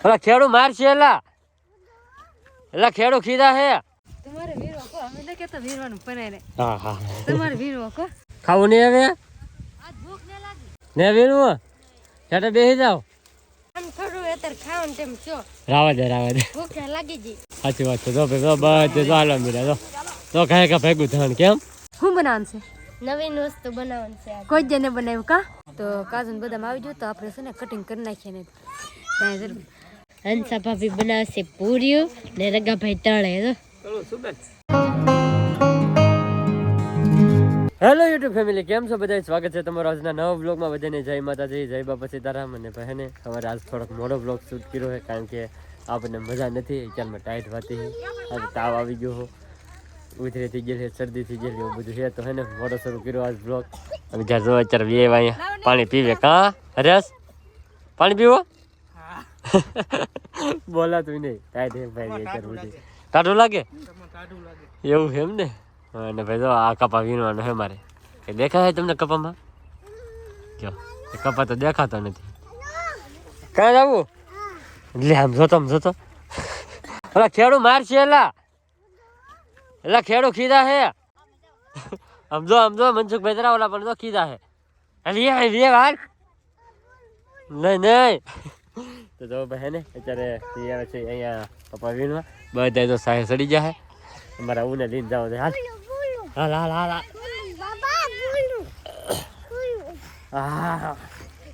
ઓલા ખેડૂ મારશે એલા ખેડૂ ખીધા હે તમારે વીરો કો અમે ન કેતો વીરવાનું પરાય હા હા તમારે વીરો કો ખાવું નહીં હવે આજ ભૂખ ન લાગી ને વીરવું ચાટે બેસી જાવ આમ થોડું અત્યારે ખાવાનું તેમ છો રાવા દે ભૂખ લાગી જી સાચી વાત છે જો ભાઈ બધે જો હાલો મીરા તો કાંઈ કા ભેગું થવાનું કેમ શું બનાવવાનું છે નવીન વસ્તુ બનાવવાનું છે કોઈ જને બનાવ્યું કા તો કાજુ બદામ આવી ગયું તો આપણે છે ને કટિંગ કરી નાખીએ ને હંસા ભાભી બનાવશે પૂરીઓ ને રગાભાઈ તળે હેલો યુટ્યુબ ફેમિલી કેમ છો બધા સ્વાગત છે તમારો આજના નવા બ્લોગમાં બધાને જય માતાજી જય બાપા સીતારામ અને બહેને અમારે આજ થોડોક મોડો બ્લોગ શૂટ કર્યો છે કારણ કે આપણને મજા નથી અત્યારમાં ટાઈટ વાતી આજે તાવ આવી ગયો હો ઉધરે થઈ ગયેલી શરદી થઈ ગયેલી એવું બધું છે તો હે ને મોડો શરૂ કર્યો આજ બ્લોગ અને જ્યાં જો અત્યારે બે અહીંયા પાણી પીવે કા હરેશ પાણી પીવો બોલાતું નહીં ટાઈટ હે ભાઈ અત્યારે બધું ટાઢું લાગે એવું છે એમ ને અને ભાઈ જો આ કપા વીણવાનો છે મારે એ દેખાય તમને કપામાં જો એ કપા તો દેખાતો નથી ક્યાં જવું લે આમ જોતો ઓલા ખેડૂ મારશે એલા ખેડૂ ખીધા હે આમ જો મનસુખભાઈ જરા ઓલા પણ જો ખીધા હે લે વાર નહીં તો જો ભાઈ ને અત્યારે આવે છે અહીંયા કપા વીણવા બધા તો સાહે સડી જાય અમારા ઉને લઈને જાવ છે હાલ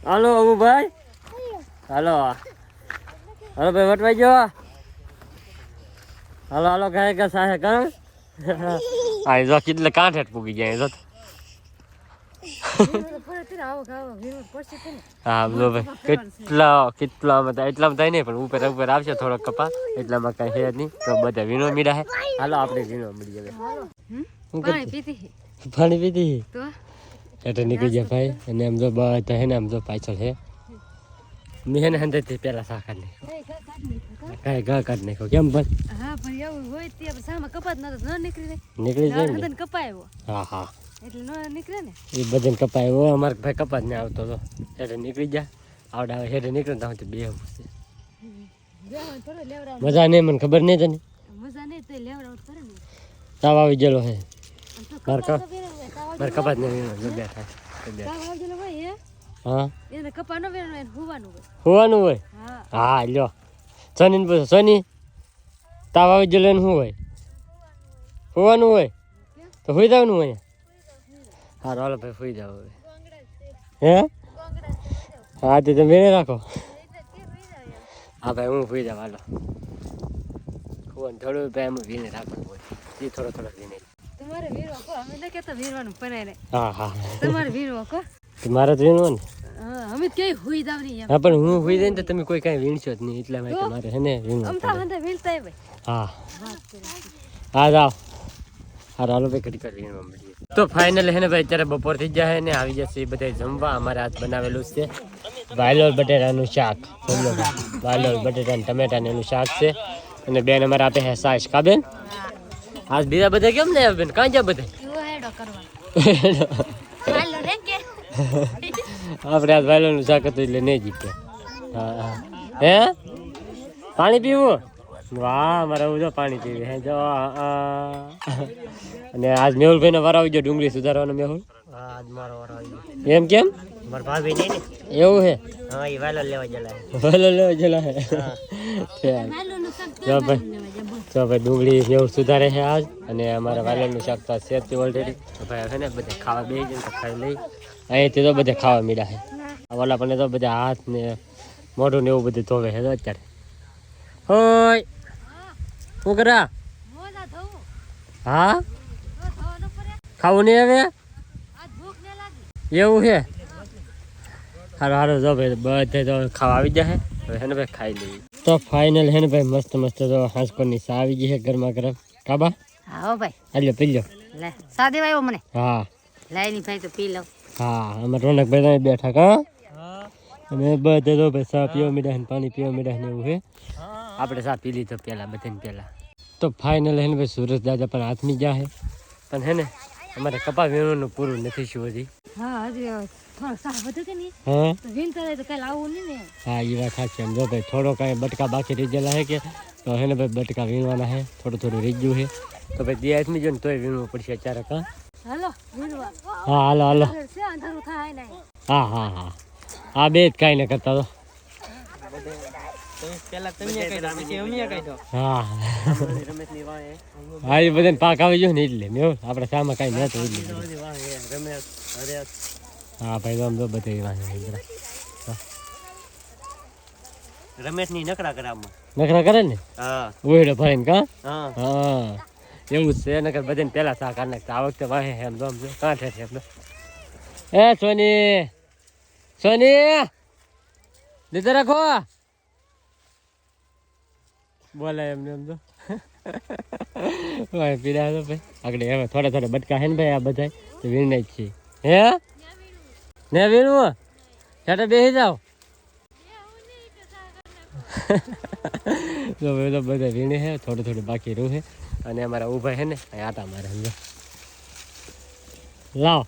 હાલો અબુભાઈ હાલો ભાઈ વટવાઈ ગયો હાલો કાંઈ સાહે કાં આ જો કેટલે કાંઠે પૂગી જાય જો હા લો ભાઈ કેટલામાં થાય નહીં પણ ઉપર આવશે થોડોક કપા એટલામાં કઈ છે નહીં તો બધા વીણો મીડા હે હાલો આપણે વીણો મળી જાય પાણી પીધી એટલે નીકળી જાય ભાઈ અને આમ જો બધા હે ને આમ જો પાછળ છે મેં હે ને હંધેથી પેલા શાખા નાખ્યો કાંઈ ઘા કાઢ નાખ્યો કેમ ભાઈ નીકળી જાય ને હા એટલે નો નીકળે ને એ બધાને કપાય અમારે ભાઈ કપા જ ને આવતો તો એટલે નીકળી જાય આવડે આવે હેઠે નીકળે તો બે મજા નહીં મને ખબર નહીં તને મજા નહીં તો લેવડાવ કરે ને તાવ આવી ગયેલો હે મારે કપા જ નહીં બેઠા હા એને કપા નો વેરનો હોવાનું હોય હા લ્યો સોની પૂછો સોની તાવ આવી ગયેલો એને શું હોય હોવાનું હોય તો હોઈ જવાનું હોય હા હાલો ભાઈ સુઈ જાવ હવે હે હા તે તમે રાખો હા ભાઈ હું સુઈ જાવ હાલો થોડું ભાઈ એમ વીને રાખવું હોય એ થોડો વીને તમારે વીરો કો અમે ન કેતો વીરવાનું પરાય હા તમારે વીરો કો મારે તો વીણવું ને અમે કઈ હુઈ જાવ નહીં હા પણ હું હુઈ જઈને તો તમે કોઈ કાંઈ વીણશો જ નહીં એટલા માટે મારે હે ને વીણવું વીણતા હા જાઓ હાલો ભાઈ ઘડી વીણવા મળીએ તો ફાઇનલ હે ને ભાઈ અત્યારે બપોર થઈ જાય ને આવી જશે બધા જમવા અમારે આજ બનાવેલું છે વાલોલ બટેટાનું શાક વાલોલ બટેટા અને ટમેટા એનું શાક છે અને બેન અમારે આપે હે સાસ કા બેન આજ બીજા બધા કેમ ને બેન કાં જા બધા આપણે આજ વાલોલનું શાક હતું એટલે નહીં જીતે હા હે પાણી પીવું વાહ મારે જો પાણી પીવે હે જો અને આજ મેહુલભાઈ ને વાર આવી ગયો ડુંગળી સુધારવાનો મેહુલ આજ મારો વાર આવી ગયો એમ કેમ મારા ભાભી નહીં ને એવું હે હા એ વાલો લેવા જલા હે જો ભાઈ ડુંગળી મેહુલ સુધારે છે આજ અને અમારા વાલોનું શાક તો સેફથી ઓલરેડી ભાઈ હે ને બધે ખાવા બે જઈને તો ખાઈ લઈ અહીંથી તો બધે ખાવા મીડા છે ઓલા પણ તો બધા હાથ ને મોઢું ને એવું બધું ધોવે છે અત્યારે હોય શું કરા હા ખાવું નહીં હવે એવું છે સારું જો ભાઈ બધે તો ખાવા આવી જાય હવે હે ને ભાઈ ખાઈ લઈએ તો ફાઇનલ હે ને ભાઈ મસ્ત તો હાંસકોની સા આવી ગઈ છે ગરમા ગરમ કાબા હા ભાઈ હાલો પી લો લે સા દેવાયો મને હા લાઈની ભાઈ તો પી લઉં હા અમે રોનકભાઈ બેઠા કા અને બધે તો ભાઈ સા પીવા મીડા ને પાણી પીવા મીડા ને એવું છે આપણે સા પી લીધો પહેલા તો ફાઇનલ હે ને ભાઈ સુરજ દાદા પણ હાથમી ગયા છે પણ હે ને અમારે કપા વીણવાનું પૂરું નથી શું હજી હા હજી થોડો સાહ વધુ કે નહીં હા તો વીણ કરે તો કાલ આવું નહીં ને હા એ વાત સાચી એમ જો ભાઈ થોડો કાંઈ બટકા બાકી રહી ગયેલા હે કે તો હે ને ભાઈ બટકા વીણવાના હે થોડું રહી ગયું હે તો ભાઈ બે હાથમી જો ને તોય વીણવું પડશે અચાનક હા હાલો વીણવા હા હાલો છે અંધારું થાય નહીં હા આ બે જ કાંઈ ન કરતા તો હા હા એ બધાને પાક આવી ગયો ને એટલે મેં આપણે સામે કાંઈ નહોતું એટલે હા ભાઈ તો આમ તો બધી રમેશ ની નકરા કરાવમાં નખરા કરે ને હા ઓયડો ભરીને કા હા હા એવું જ છે નકર બધાને પેલા સા કાઢ નાખતા આ વખતે વાહે એમ તો કાંઠે છે એમ એ સોની લીધે રાખો બોલાય એમને એમ તો ભાઈ પીડા તો ભાઈ આગળ હવે થોડા બટકા હે ને ભાઈ આ બધા તો વીણ જ છે હે ને વીણવું ચાટે બેસી જાઓ તો બધા વીણે છે થોડું બાકી રહ્યું છે અને અમારા ઊભા છે ને અહીં આટા મારે સમજો લાવ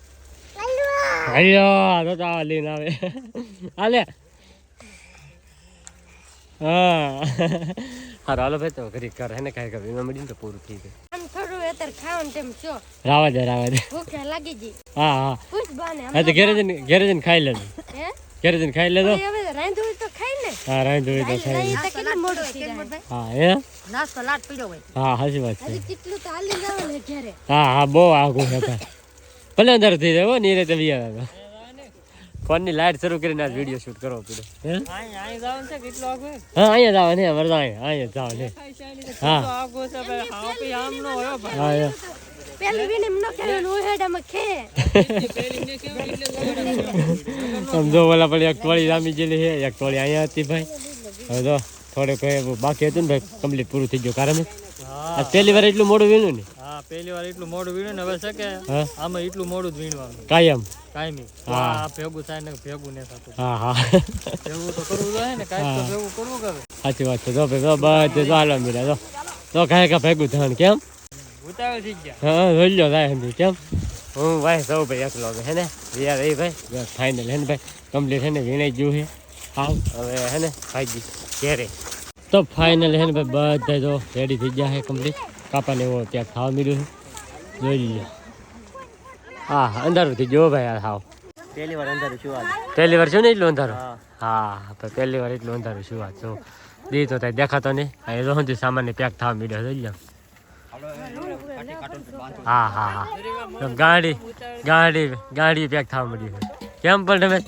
હાલો તો આ લઈને આવે હાલે હા હારો હાલો ભાઈ તો ઘડી કરે ને કાંઈ વીમા મળીને તો પૂરું થઈ ગયું આમ થોડું અત્યારે ખાવાનું તેમ છો રાવા દે ભૂખ લાગી ગઈ હા પૂછ બાને હા તો ઘેરે જઈને ખાઈ લેજો હે ઘેરે જઈને ખાઈ લેજો હવે રાંધું તો ખાઈ ને હા રાંધું તો ખાઈ નહીં તો કેટલું મોડું થઈ જાય હા હે નાસ્તો લાટ પીડ્યો હોય હા સાચી વાત છે હજી કેટલું તો હાલી જવાનું ઘરે હા બહુ આગું છે ભલે અંદર થઈ જાય ને રીતે બિયા ફોનની લાઈટ શરૂ કરીને આજ વિડીયો શૂટ કરવો પડે હા અહીંયા જવાનું છે વરદા અહીંયા જવાનું છે હા હા પેલી વીને ન કેવાનું ઓહેડામાં ખે સમજો બોલા પણ એક ટોળી રામી જેલી છે એક ટોળી અહીંયા હતી ભાઈ હવે તો થોડુંક બાકી હતું ને ભાઈ કમ્પ્લીટ પૂરું થઈ ગયું કારણ આ પહેલી વાર એટલું મોડું વીણું ને હા પહેલી વાર એટલું મોડું વીણ્યું ને હવે છે કે હા આમાં એટલું મોડું જ વીણવાનું કાયમ કાયમી હા. આ ભેગું થાય ને ભેગું નહીં થતું હા ભેગું તો કરવું જોઈએ ને કાંઈક તો ભેગું કરવું કરે સાચી વાત છે જો ભાઈ બધે જો હાલો મીરા તો કાંઈ કાંઈ ભેગું થવાનું કેમ ઉતાવળ થઈ ગયા હા જોઈ લો થાય સમજી કેમ હું ભાઈ સૌ ભાઈ એકલો હે ને યાર એ ભાઈ ફાઇનલ હે ને ભાઈ કમ્પ્લીટ હે ને વીણાઈ ગયું છે હા હવે હે ને ખાઈ ગઈ ઘેરે તો ફાઇનલ હે ને ભાઈ બધા જો રેડી થઈ ગયા છે કમ્પ્લીટ કાપાને એવો ત્યાં ખાવા મળ્યું છે જોઈ લો હા અંધારું થઈ ગયો ભાઈ હાવ પહેલી વાર અંદર છું આજ પહેલી વાર છું ને એટલું અંધારું હા હા તો પહેલી વાર એટલું અંધારું શું વાત છું દી તો ત્યાં દેખાતો નહીં અહીં રોજ સામાન્ય પેક થવા મળ્યો જોઈ લો હા તો ગાડી પેક થવા મળી કેમ પણ તમે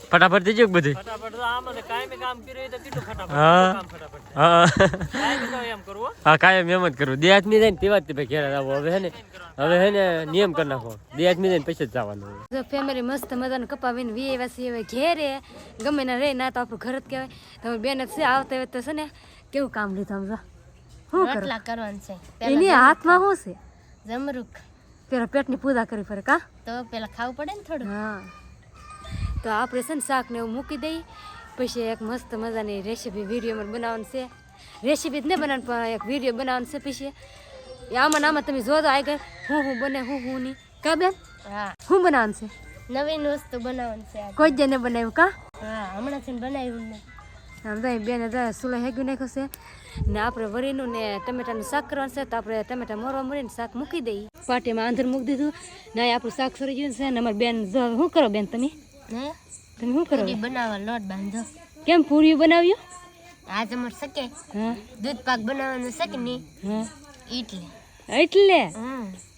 ફટાફટ થઈ ગયું બધું ફટાફટ તો આમ ને કાયમી કામ કર્યું તો કેટલું ફટાફટ હા કામ ફટાફટ હા કાયમી તો એમ કરવું હા કાયમ એમ જ કરવું દે હાથમી જાય ને તેવા જ ભાઈ ઘેર આવો હવે હે ને નિયમ કરી નાખો દે હાથમી જાય ને પછી જ જવાનું જો ફેમિલી મસ્ત મજાનું કપાવીને વીએ હવે ઘેરે ગમે ના રે ના તો આપણું ઘર જ કહેવાય તમે બેન જ છે આવતા હોય તો છે ને કેવું કામ લીધું સમજો શું રોટલા કરવાનું છે એની હાથમાં શું છે જમરૂક પેલા પેટની પૂજા કરી ફરે કા તો પેલા ખાવું પડે ને થોડું હા તો આપણે છે ને શાક ને એવું મૂકી દઈ પછી એક મસ્ત મજાની રેસીપી વિડીયોમાં બનાવવાનું છે રેસીપી જ નહીં બનાવવાનું પણ એક વિડીયો બનાવવાનું છે પછી આમાં ને આમાં તમે જોજો આગળ હું બને હું નહીં કા બેન હા શું બનાવવાનું છે નવીન વસ્તુ બનાવવાનું છે આજે. કોઈ જ ને બનાવ્યું કા હા હમણાં છે ને બનાવ્યું ને આમ તો બેન સુલા હેગ્યું નાખ્યું છે ને આપણે વરીનું ને ટમેટાનું શાક કરવાનું છે તો આપણે ટમેટા મોરવા મળીને શાક મૂકી દઈએ પાટીમાં આંધર મૂકી દીધું ને આપણું શાક સરી ગયું છે ને અમારી બેન જો શું કરો બેન તમે હે શું કરો પૂરી બનાવવા લોટ બાંધો કેમ પૂરી બનાવ્યું આજે અમારે શકે હા દૂધ પાક બનાવવાનું છે કે નહીં હા એટલે એટલે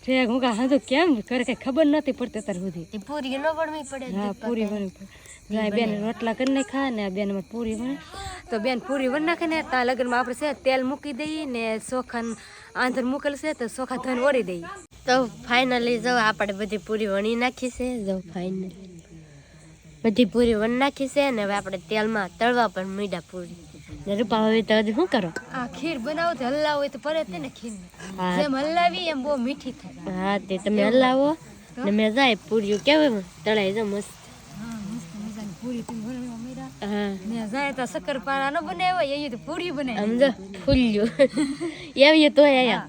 ઠેક હું કા હા કેમ કરે કઈ ખબર નથી પડતી અત્યાર સુધી તે પૂરી ન વળવી પડે હા દૂધ પાક પૂરી બની જાય બેન રોટલા કરી નાખા ને આ બેન અમારે પૂરી બને તો બેન પૂરી બની નાખે ને ત્યાં લગ્નમાં આપણે છે તેલ મૂકી દઈએ ને ચોખા આંધર મૂકેલ છે તો ચોખા ધન ઓળી દઈએ તો ફાઇનલી જો આપણે બધી પૂરી વણી નાખી છે જો ફાઇનલી બધી પૂરી વણી નાખી છે ને હવે આપણે તેલમાં તળવા પણ મીઠા પૂરી ને રૂપા હવે તો હજી શું કરો આ ખીર બનાવો તો હલ્લા હોય તો પડે તે ને ખીર હા. જેમ હલાવી એમ બહુ મીઠી થાય હા તે તમે હલાવો ને મેં જાય પૂરીઓ કેવું તળાઈ જો મસ્ત મજાની પૂરી તમે બનાવવા મીરા હા ને જાય તો શક્કરપારા ન બનાવ્યા એ તો પૂરી બનાવી સમજો ફૂલ્યું એવી તો આયા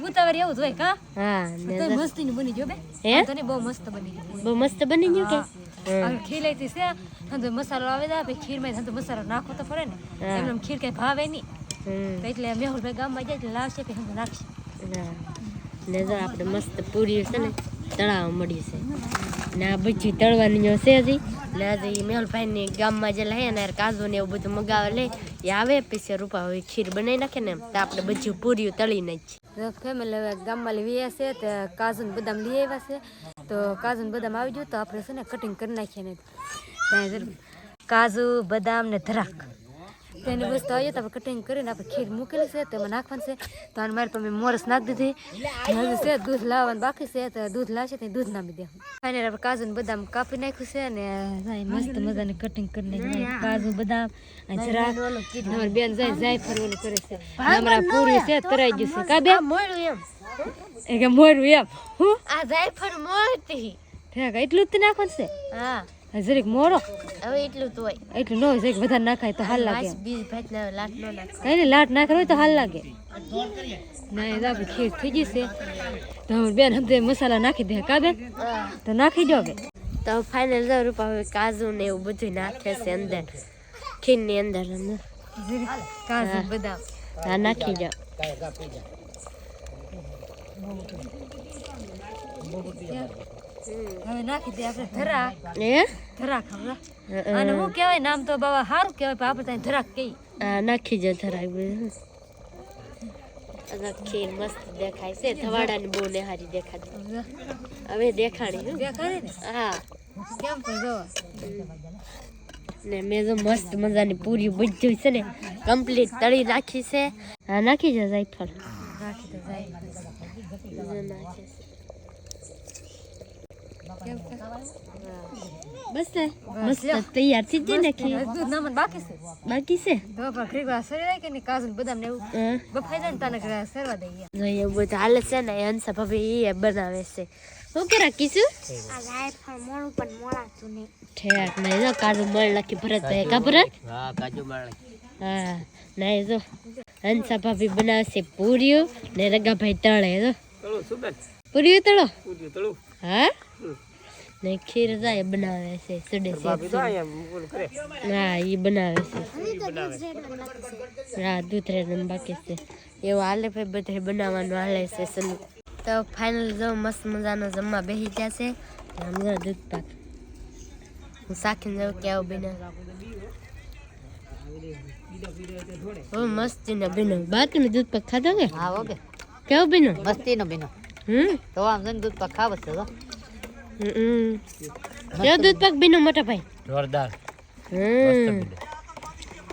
ઉતાવળ એવું જ હોય કા હા ને તો મસ્તીની બની જો બે હે? તો ને બહુ મસ્ત બની ગયું બહુ મસ્ત બની ગયું કે હવે ખીર લઈતી છે તો મસાલો આવે છે પછી ખીરમાં તો મસાલો નાખવો તો પડે ને એમને આમ ખીર કઈ ભાવે નહીં તો એટલે મેહુલભાઈ ગામમાં જાય એટલે લાવશે કે હું નાખશે ને જો આપણે મસ્ત પૂરી છે ને તળાવ મળી છે ને આ બધી તળવાની છે હજી ને હજી મેહુલભાઈની ગામમાં જે લઈએ ને કાજુ ને એવું બધું મગાવે લે એ આવે પછી રૂપા હોય ખીર બનાવી નાખે ને તો આપણે બધી પૂરીઓ તળી નાખીએ ફેમિલી હવે ગામમાં લઈ છે તો કાજુ ને બદામ લઈ આવ્યા છે તો કાજુ ને બદામ આવી ગયું તો આપણે છે ને કટિંગ કરી નાખીએ ને કાજુ બદામ ને ધરાક તેની વસ્તુ આવી તો આપણે કટિંગ કરીને આપણે ખીર મૂકેલી છે તેમાં નાખવાનું છે તો આને મારી પાસે મોરસ નાખી દીધી હજુ છે દૂધ લાવવાનું બાકી છે તો દૂધ લાવશે તો દૂધ નાખી દે ફાઇનલ આપણે કાજુ ને બદામ કાપી નાખ્યું છે ને મસ્ત મજાની કટિંગ કરી નાખી કાજુ બદામ જરાક અમારી બેન જાયફળ ઓલું કરે છે અમારા પૂરી છે તરાઈ ગયું છે કા બેન મોડું એમ એ કે મોરું એમ હું આ જાયફળ મોડતી ઠેક એટલું જ નાખવાનું છે હા જરીક મોરો હવે એટલું તો હોય એટલું ન હોય જરીક વધારે નાખાય તો હાલ લાગે બીજ ભાત ના લાટ નો નાખ કઈ નહીં લાટ નાખર હોય તો હાલ લાગે ના એ આપણે ખીર થઈ ગઈ છે તો અમારી બેન હમતે મસાલા નાખી દે કા બેન તો નાખી દો કે તો ફાઇનલ જો રૂપા હવે કાજુ ને એવું બધું નાખે છે અંદર ખીર ની અંદર કાજુ બદામ હા નાખી જાઓ હવે નાખી દે આપણે ધરા એ ધરા ખાવા અને હું કહેવાય નામ તો બાબા સારું કહેવાય પણ આપણે ત્યાં ધરાક કહી હા નાખી જાઓ ધરાક બધું ખીર મસ્ત દેખાય છે ધવાડા ને બહુ નેહારી દેખાતી હવે દેખાડી દેખાડે ને હા કેમ પણ જો ને મેં જો મસ્ત મજાની પૂરી બધી છે ને કમ્પ્લીટ તળી નાખી છે હા નાખી જાઓ જાયફળ નાખી દો જાય નાખે કેમ બસ મસ્ત તૈયાર થઈ જાય ને ખીર દૂધ નામન બાકી છે બાકી છે તો પણ ખરીદવા સરી જાય કે નહીં કાજુ ને બદામ ને એવું બફાઈ જાય ને તને સરવા દઈએ જોઈએ એવું બધું હાલે છે ને હંસા ભાભી એ બનાવે છે શું કે રાખીશું ઠેક નહીં જો કાજુ મળ નાખી ભરત ભાઈ કા ભરત હા કાજુ માળ હા નહીં જો હંસા ભાભી બનાવશે પૂરીઓ ને રગાભાઈ તળે જો તળું શું બેન પૂરીઓ તળો પૂરી તળું હા ને ખીર જાય બનાવે છે સુડે ભાભી તો છે અહીંયા ઓલું કરે હા એ બનાવે છે બનાવે હા દૂધ રેડ બાકી છે એવું હાલે ભાઈ બધે બનાવવાનું હાલે છે સલું તો ફાઇનલ જો મસ્ત મજાનો જમવા બેસી ગયા છે સમજો દૂધ પાક હું શાખીને જાઉં કેવું બને બહુ મસ્તી ને બનો બાકી ને દૂધ પાક ખાધો કે હા ઓકે કેવું બનો મસ્તી નો બેનો તો આમ જઈને દૂધ પાક ખાવ છે કેવો દૂધ પાક બનો મોટા ભાઈ જોરદાર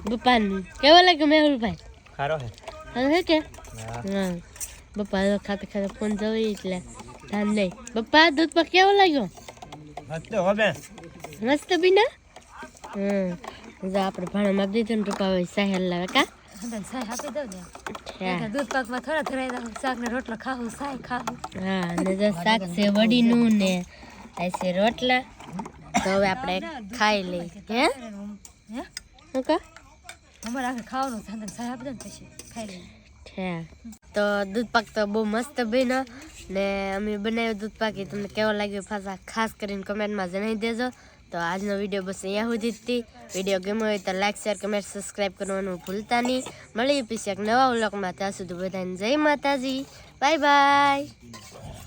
બપ્પા કેવો લાગ્યો મેહુલભાઈ ખારો હે હે કે હા બપ્પા ખાતે ખાતે ફોન જોઈ એટલે ધ્યાન નહીં બપ્પા દૂધ પાક કેવો લાગ્યો મસ્ત હો બેન મસ્ત બીના જો આપણે ભાણો આપી દીધું ને રૂપા ભાઈ સાહેલ લાવે કા સાય આપી દઉં ને દૂધ પાકમાં થોડા ધરાય શાક ને રોટલા ખાવું સાય ખાવું હા ને જો શાક છે વડીનું ને આ છે રોટલા તો હવે આપણે ખાઈ લઈ હે હે શું કા અમારે આખે ખાવાનું છે સાય આપી દો ને પછી ખાઈ લઈએ તો દૂધ પાક તો બહુ મસ્ત બન્યો ને અમે બનાવ્યો દૂધ પાક એ તમને કેવો લાગ્યો પાછા ખાસ કરીને કમેન્ટમાં જણાવી દેજો તો આજનો વિડીયો બસ અહીંયા સુધી જ હતી વિડીયો ગમ્યો હોય તો લાઈક શેર કમેન્ટ સબસ્ક્રાઈબ કરવાનું ભૂલતા નહીં મળીએ પછી એક નવા વ્લોગમાં ત્યાં સુધી બધાને જય માતાજી બાય બાય